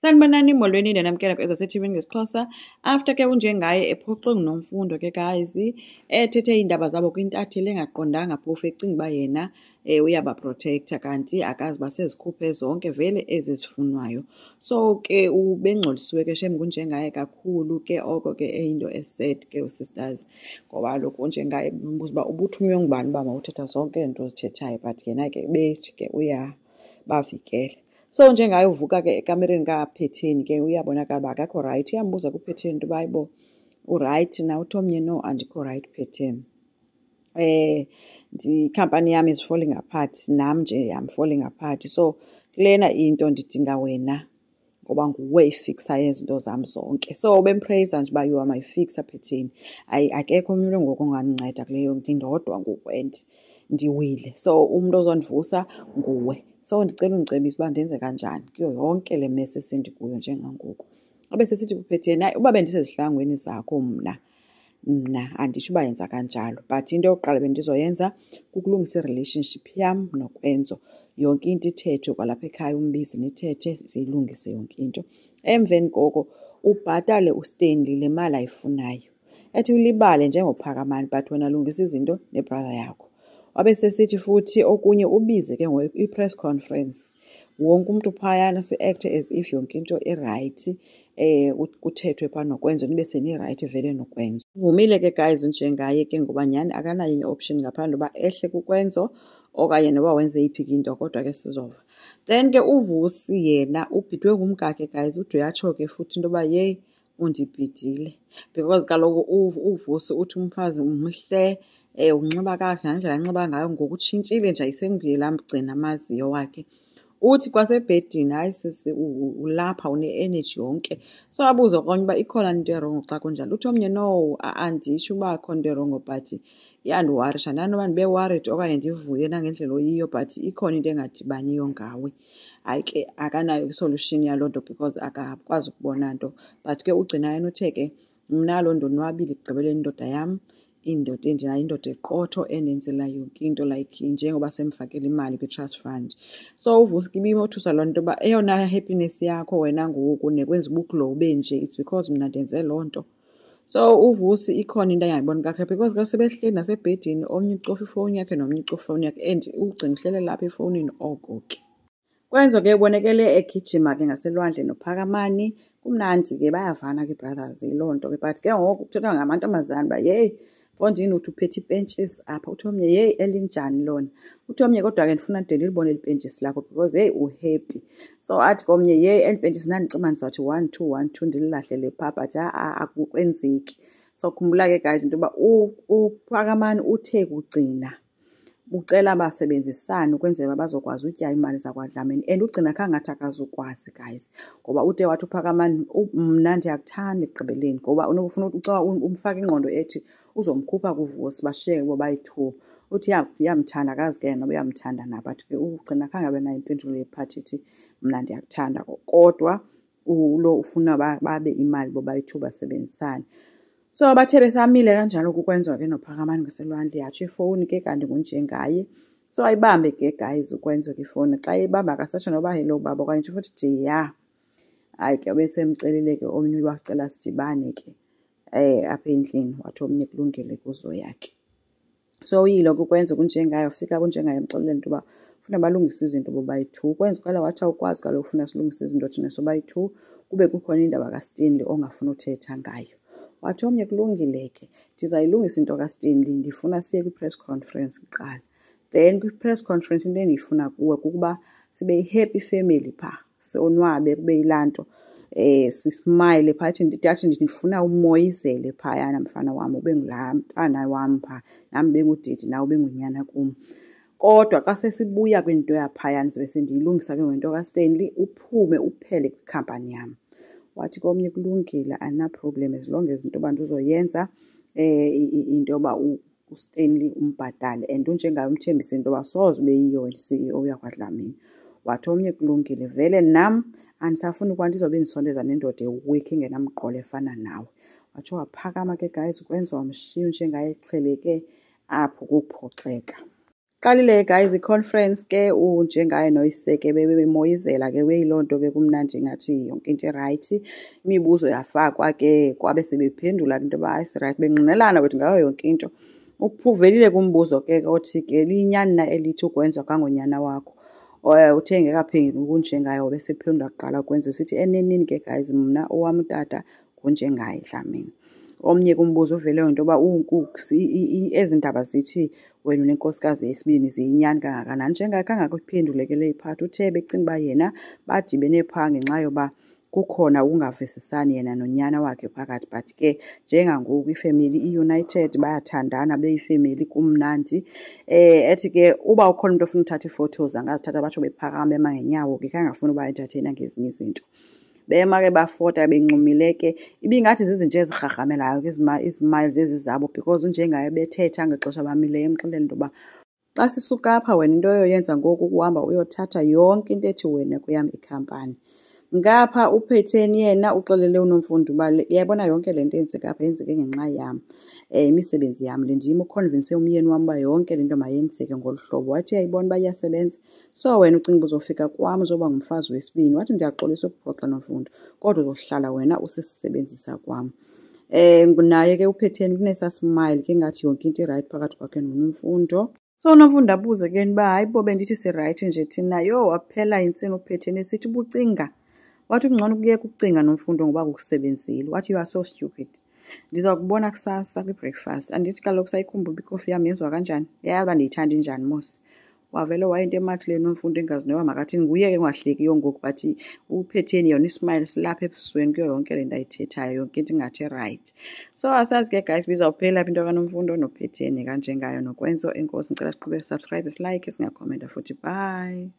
Sanibonani molweni namkela kwezaseTVini ngesiXhosa. After ke unjengaye ephoxwe nguNomfundo ke guys, ethethe iindaba zabo kwintatheli engaqondanga phofu ecinga uba yena uyabaprotector kanti akazi uba sezikhuphe zonke vele ezi zifunwayo. So ke ubengxolisiwe ke shem kunjengaye kakhulu ke oko ke eyinto esed ke sisters, ngoba kaloku unjengaye bembuza uba ubuthunywe ngubani uba mawuthetha zonke izinto ozithethayo, but yena ke bethi ke uyabavikela. So njengaye uvuka ke ekamereni kaPhetheni ke uyabonakala uba akakho right. Iyambuza kuPhetheni into yoba hayibo urayithi na? Uthi omnye no, andikho right Phetheni. Ikhampani yam is falling apart, nam nje I'm falling apart. So kulena into ndidinga wena ngoba nguwe ifiksayo izinto zam zonke. So bemprayiza nje uba you are my fixer Phetheni. Akekho umntu ngoku ongandinceda kuleyo, ndindodwa ngoku and ndiwile. So umntu ozondivusa nguwe. So ndicela undicebise uba ndenze kanjani kuyo yonke le mess esendikuyo njengangoku. Abe sesithi kuPhetheni, hayi uba bendisezihlangwini zakho mna anditsho uba yenza kanjalo, but into yokuqala bendizoyenza kukulungisa i-relationship yam noKwenzo. Yonke into ithethwe kwalapha ekhaya, umbizi nithethe siyilungise yonke into. Emveni koko ubhatale uStanley le mali ayifunayo. Ethi ulibale njengophakamani but wena lungisa izinto nebrother yakho. Wabe sesithi futhi okunye ubize ke ngoku i-press conference, wonke umuntu phayana si-acte as if yonke into irayithi, kuthethwe phaa noKwenzo nibe senirayithi vele noKwenzo. Uvumile ke guys njengaye ke ngoba nyhani akanayo enye option ngaphandle uba ehle kuKwenzo okanye noba wenze yiphi into, kodwa ke sizova. Then ke uVusi yena ubhidwe ngumkakhe guys, ude uyatsho ke futhi into yoba yeyi undibhidile, because kaloku uVusi uthi umfazi umhle, unxiba kakuhle ngendlela anxiba ngayo ngoku utshintshile nje ayisenguye laa mgcina amaziyo wakhe. Uthi kwasebhedini hayi sisi ulapha une-energy yonke. So abuze konye uba ikhona into erongo xa kunjalo. Uthi omnye no, anditsho uba akho nto erongo but iyandiwarisha. Ndanoba ndibe worried okanye ndivuye nangendlela oyiyo but ikhona into engadibaniyo ngawe. Hayi ke akanayo isolution yaloo nto because akakwazi ukubona nto. But ke ugcina yena uthe ke mna loo nto ndonwabile ekugqibeleni indoda yam, indoda endinayo, indoda eqotho endenzela yonke into like njengoba semfakela imali kwi-trust fund. So uVusi ke ibimothusa loo nto yoba eyona happiness yakho wena ngoku nekwenza uba uglobe nje it's because mna ndenze loo nto. So uVusi ikhona into angayiboni kakuhle because xa sebehleli nasebhedini omnye ucofa ifowuni yakhe nomnye ucofa ifowuni yakhe and ugcina uhlele lapha efowunini oko ke. Kwenzo ke ubonekele egijima ke ngaselwandle noPhakamani. Kumnandi ke bayavana ke brothers yiloo nto ke, but ke ngoku kuthethwa ngamantombazana uba yeyi Mfondini uthi uphethe ipentshisi apha. Uthi omnye yeyi elinjani lona. Uthi omnye kodwa ke ndifuna de ndilibone eli pentshisi lakho because yeyi uhappy. So athi komnye yeyi eli pentshisi ndandicima ndizawuthi 1 2 1 2 ndililahlele phaa but akukwenzeki. So khumbula ke guys into yoba uPhakamani uthe kugcina ucela basebenzisane ukwenzela uba bazokwazi utya imali zakwaDlamini, and ugcina khange athi akazukwazi guys ngoba ude wathi uPhakamani mna ndiyakuthanda ekugqibeleni ngoba unokufuna ucaba umfake ingqondo ethi uzomkhupha kuVusi bashiyeke bobayi-2. Uthi yamthanda akazi ke noba uyamthanda na, but ke ugcina khange abe nayo impendulo yephathi ethi mna ndiyakuthanda, kodwa lo ufuna babe imali bobayi-2 basebenzisane. So bathe besamile kanjalo kukwenziwa ke noPhakamani ngaselwandle, yatsho ifowuni ke kanti ngunjengaye. So ayibambe ke guys ukwenziwa ke ifowuni, xa eyibamba akasatsho noba hello baba okanye futhi nje ya. Hayi ke besemcelile ke omnye wacela sidibane ke apha endlini, wathi omnye kulungile kuzo yakhe. So uyilo kukwenza kunjengayo, ufika kunjengayo emxelele into yoba ufuna balungise izinto bobayi-2. Ukwenza uqala wathi awukwazi kaloku ufuna silungise izinto thina sobayi-2 kube kukhona indaba kaStanley ongafuna uthetha ngayo. Wathi omnye kulungile ke ndizayilungisa into kaStanley, ndifuna siye kwi-press conference kuqala. Then kwi-press conference into endiyifuna kuwe kukuba sibe yi-happy family phaa, sonwabe kube yilaa nto. Sismayile phaa, ndathi ndifuna umoyizele phayana mfana wam ube ngulaa mntana wam phaa, nam ube ngudedi nawe ube ngunyana kum. Kodwa xa sesibuya kwinto yaphayana sibe sendiyilungisa ke ngento kaStanley uphume uphele kwikhampani yam. Wathi komnye kulungile andinaproblem as long as into yoba ndizoyenza into yoba uStanley umbhatale and unjengayo umthembise into yoba soze ube yiyo i-CEO yakwaDlamini. Wathi omnye kulungile vele nam andisafuni ukuba ndizobe ndisondeza nendoda eweak engenamqolo efana nawe. Watsho waphakama ke guys ukwenza wamshiya njengaye exheleke apho kokuphoxeka. Qalile guys i-conference ke unjengaye noyiseke bebemoyizela ke kuyiloo nto ke kumnandi ngathi yonke into right. Imibuzo yafakwa ke kwabe sebephendula into yoba hayi right benqinelana bethu ngayo yonke into. Uvelile kumbuzo ke othi ke liyinyani na elithi ukwenza kangonyana wakho. Uthe ngekaphenduli kunjengayo besephendula kuqala ukwenza sithi enenini ke guys mna owami utata kunjengaye Dlamini. Omnye kumbuzo uvele into yoba ezi ndaba zithi wena unenkosikazi yesibini ziyinyani kangakanani. Njengaye kangakuphendule ke le part uthe becinga uba yena badibene phaa ngenxa yoba kukhona ukungavisisani yena nonyana wakhe phakathi, but ke njengangoku ifemeli i-united bayathandana beyifemeli kumnandi. Ethi ke uba ukhona umuntu ofuna uthatha ii-photos angazithatha batsho bephakama bema ngenyawo ke kangafuni uba entertainer ngezinye izinto. Bema ke bafota bencumile ke ibingathi zizinto ezirharhamelayo ke izimayili ezi zabo because unjengaye bethetha ngexesha bamileyo emxelele into yoba xa sisuka apha wena into oyoyenza ngoku ukuhamba uyothatha yonke into ethi wena kuyam ikhampani. Ngapha uPhetheni yena uxelele uNomfundo uba uyayibona yonke le nto yenzeka apha yenzeke ngenxa yam, imisebenzi yam le ndim ukhonvinse umyeni wam uba yonke le nto mayenzeke ngolu hlobo. Wathi uyayibona uba iyasebenza, so wena ucinga uba uzofika kwam uzoba ngumfazi wesibini. Wathi ndiyaxolisa ukuphoxa Nomfundo kodwa uzohlala wena usisebenzisa kwam. Naye ke uPhetheni kunesaa smile ke ngathi yonke into irayithi phakathi kwakhe noNomfundo. So uNomfundo abuze ke uba hayi bo bendithi sirayithi nje thina. Yho waphela intsini uPhetheni esithi ubucinga. Wathi kungcono ukuyeka ukucinga Nomfundo ngoba kukusebenzile. Wathi you are so stupid. Ndiza kubona kusasa kwi-breakfast. Andithi kaloku sayikhumbula ikofi yam yenziwa kanjani? Yazi uba ndiyithanda injani mos. Wavele wayinto emathile Nomfundo engazi noba makathini nguye ke ngahlekiyo ngoku but uPhetheni yona ismile silapha ebusweni kuyo yonke le nto ayithethayo yonke into ingathi right. So asazi ke guys bizawuphela apha into kaNomfundo noPhetheni kanjengayo nokwenzo. Enkosi ngicela siqhubeke subscribe, silike, singakhomenta futhi. Bye.